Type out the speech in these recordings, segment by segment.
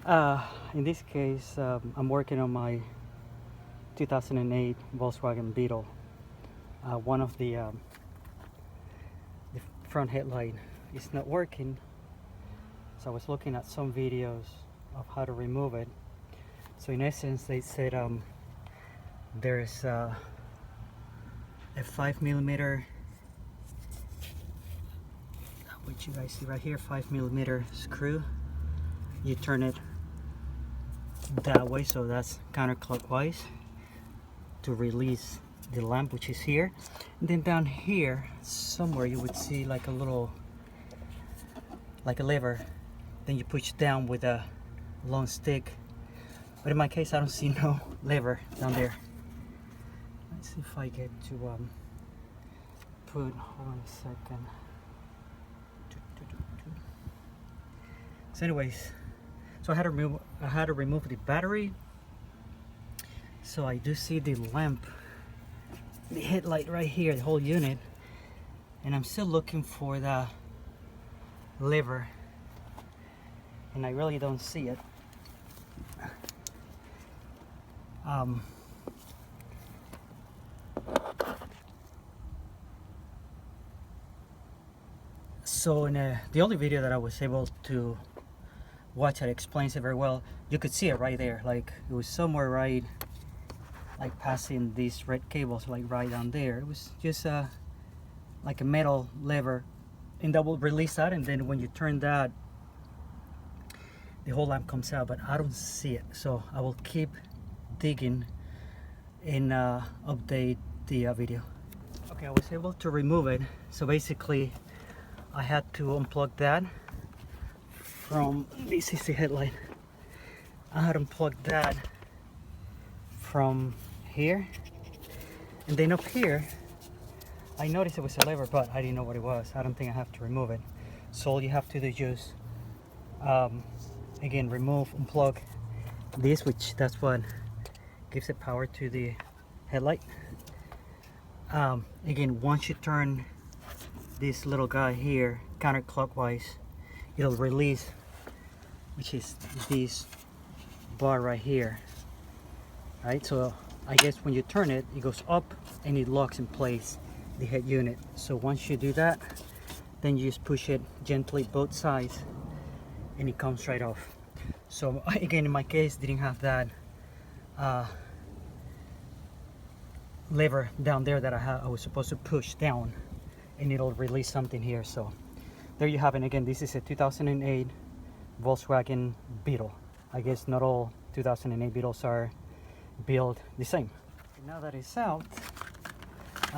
In this case, I'm working on my 2008 Volkswagen Beetle. One of the front headlight is not working, so I was looking at some videos of how to remove it. So in essence, they said there's a 5mm, which you guys see right here, 5mm screw. You turn it that way, so that's counterclockwise, to release the lamp, which is here. And then down here somewhere you would see like a little, like a lever. Then you push down with a long stick, but in my case I don't see no lever down there. Let's see if I get to hold on a second. So anyways, so I had to remove the battery. So I do see the lamp, the headlight right here, the whole unit, and I'm still looking for the lever, and I really don't see it. So in the only video that I was able to watch that explains it very well, you could see it right there, like it was somewhere right, like passing these red cables, like right down there. It was just like a metal lever, and that will release that, and then when you turn that, the whole lamp comes out, but I don't see it. So I will keep digging and update the video. Okay, I was able to remove it. So basically I had to unplug that from, this is the headlight, I had to unplug that from here, and then up here I noticed it was a lever, but I didn't know what it was. I don't think I have to remove it. So all you have to do is just again unplug this, which that's what gives it power to the headlight. Again, once you turn this little guy here counterclockwise, it'll release, which is this bar right here. Right, so I guess when you turn it, it goes up and it locks in place the head unit. So once you do that, then you just push it gently both sides and it comes right off. So again, in my case, didn't have that lever down there that I was supposed to push down, and it'll release something here. So there you have it. Again, this is a 2008 Volkswagen Beetle. I guess not all 2008 Beetles are built the same. Now that it's out,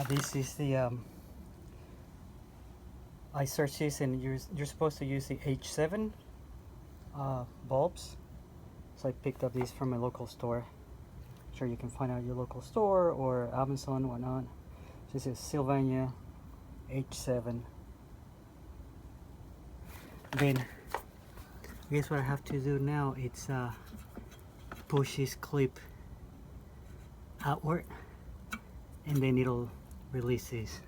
this is the I searched this, and you're supposed to use the H7 bulbs. So I picked up these from a local store. I'm sure you can find out at your local store or Amazon, whatnot. So this is Sylvania H7. Then guess what I have to do now? It's push this clip outward, and then it'll release this.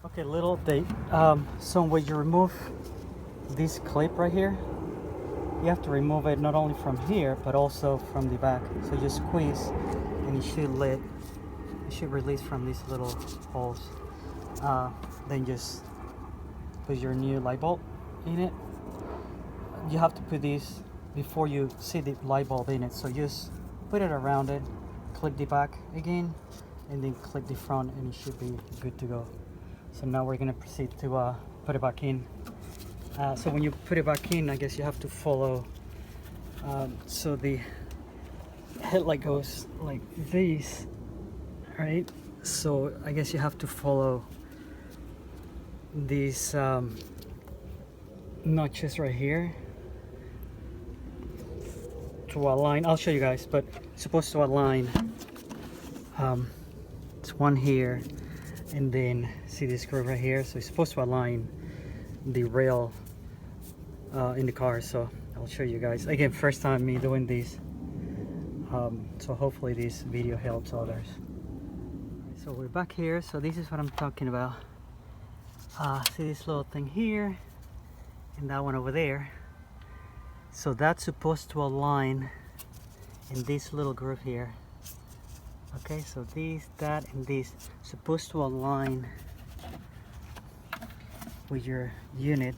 Okay, little update. So when you remove this clip right here, you have to remove it not only from here but also from the back. So just squeeze and it should release from these little holes. Then just put your new light bulb in it. You have to put these before you see the light bulb in it, so just put it around it, clip the back again, and then clip the front, and it should be good to go. So now we're gonna proceed to put it back in. So when you put it back in, I guess you have to follow, so the headlight goes like this, right? So I guess you have to follow these notches right here to align. I'll show you guys, but it's supposed to align. It's one here, and then see this curve right here, so it's supposed to align the rail in the car. So I'll show you guys again, first time me doing this, so hopefully this video helps others. So we're back here, so this is what I'm talking about. See this little thing here and that one over there. So that's supposed to align in this little groove here. Okay, so these, that, and these supposed to align with your unit.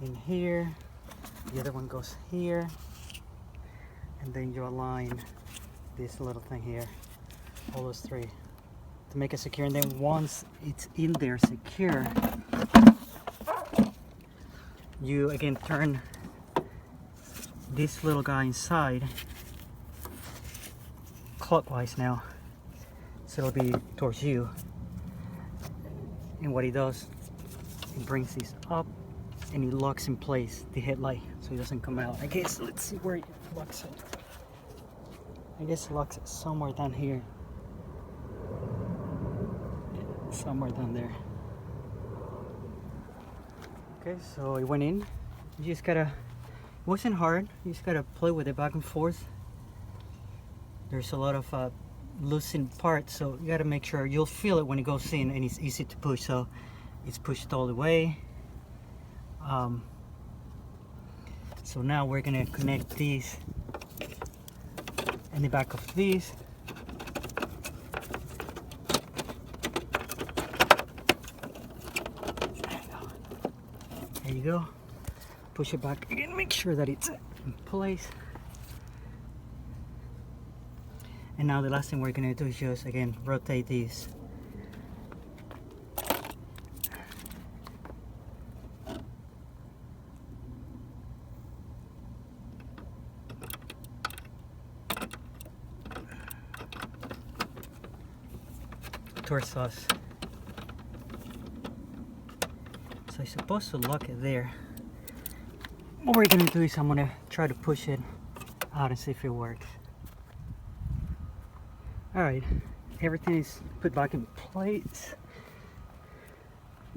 In here, the other one goes here, and then you align this little thing here, all those three, to make it secure. And then once it's in there secure, you again turn this little guy inside clockwise now, so it'll be towards you. And what he does, he brings this up and he locks in place the headlight so it doesn't come out. I guess, let's see where he locks it. I guess he locks it somewhere down here. Somewhere down there. Okay, so it went in. You just gotta, it wasn't hard, you just gotta play with it back and forth. There's a lot of loosened parts, so you gotta make sure you'll feel it when it goes in, and it's easy to push, so it's pushed all the way. So now we're gonna connect these in the back of these. There you go. Push it back again, make sure that it's in place. And now the last thing we're gonna do is just again rotate these. Towards us. So I'm supposed to lock it there. What we're gonna do is I'm gonna try to push it out and see if it works. Alright, everything is put back in place.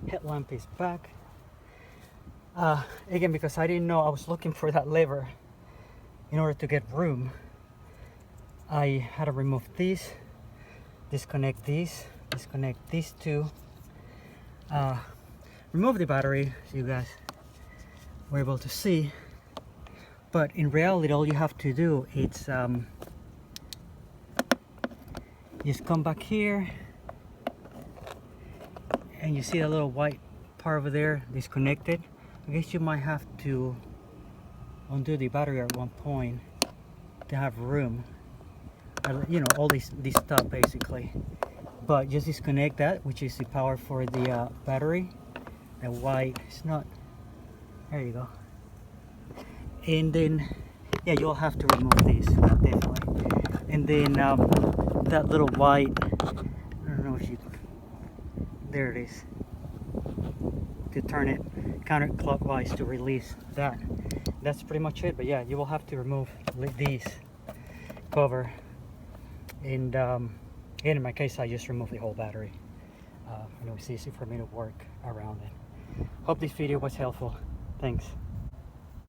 Headlamp is back. Again, because I didn't know, I was looking for that lever in order to get room. I had to remove these, disconnect these two, remove the battery so you guys were able to see. But in reality, all you have to do is just come back here, and you see a little white part over there disconnected. I guess you might have to undo the battery at one point to have room, you know, all this stuff basically. But just disconnect that, which is the power for the battery. The white, it's not, there you go. And then yeah, you'll have to remove these definitely. And then that little white, I don't know if you, there it is, to turn it counterclockwise to release that. That's pretty much it. But yeah, you will have to remove these cover, and in my case I just removed the whole battery. You know, it's easy for me to work around it. Hope this video was helpful. Thanks.